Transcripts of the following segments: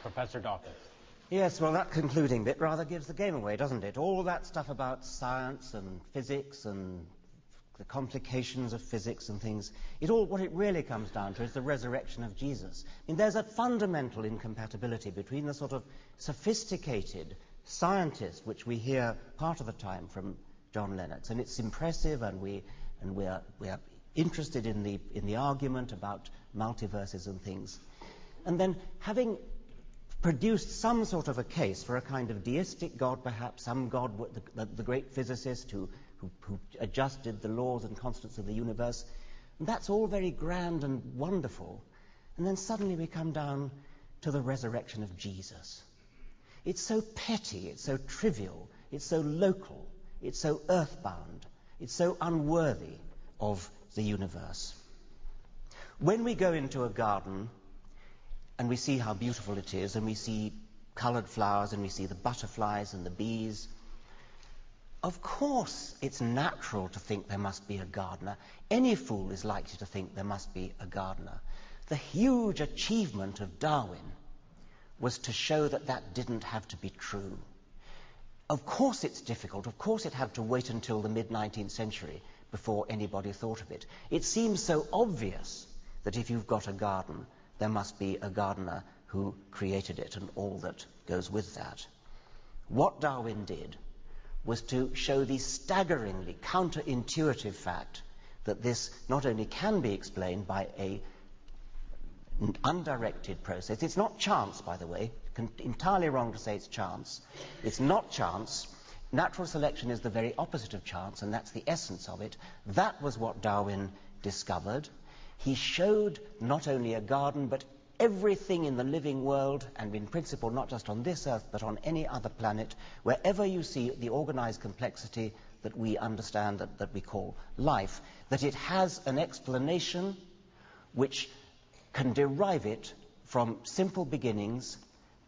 Professor Dawkins. Yes, well, that concluding bit rather gives the game away, doesn't it? All that stuff about science and physics and the complications of physics and things, what it really comes down to is the resurrection of Jesus. I mean, there's a fundamental incompatibility between the sort of sophisticated scientist, which we hear part of the time from John Lennox, and it's impressive, and we're interested in the argument about multiverses and things. And then having produced some sort of a case for a kind of deistic God, perhaps, some God, the great physicist who adjusted the laws and constants of the universe. And that's all very grand and wonderful. And then suddenly we come down to the resurrection of Jesus. It's so petty, it's so trivial, it's so local, it's so earthbound, it's so unworthy of the universe. When we go into a garden and we see how beautiful it is, and we see coloured flowers, and we see the butterflies and the bees, of course it's natural to think there must be a gardener. Any fool is likely to think there must be a gardener. The huge achievement of Darwin was to show that that didn't have to be true. Of course it's difficult. Of course it had to wait until the mid-19th century before anybody thought of it. It seems so obvious that if you've got a garden, there must be a gardener who created it and all that goes with that. What Darwin did was to show the staggeringly counterintuitive fact that this not only can be explained by an undirected process. It's not chance, by the way. Entirely wrong to say it's chance. It's not chance. Natural selection is the very opposite of chance, and that's the essence of it. That was what Darwin discovered. He showed not only a garden, but everything in the living world, and in principle not just on this earth, but on any other planet, wherever you see the organized complexity that we understand, that we call life, that it has an explanation which can derive it from simple beginnings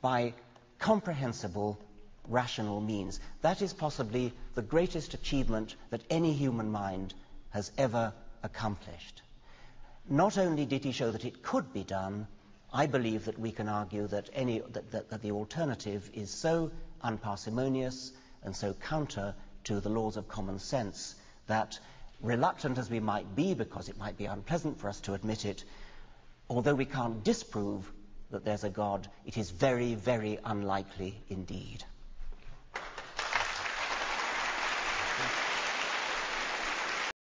by comprehensible rational means. That is possibly the greatest achievement that any human mind has ever accomplished. Not only did he show that it could be done, I believe that we can argue that that the alternative is so unparsimonious and so counter to the laws of common sense that, reluctant as we might be, because it might be unpleasant for us to admit it, although we can't disprove that there's a God, it is very, very unlikely indeed.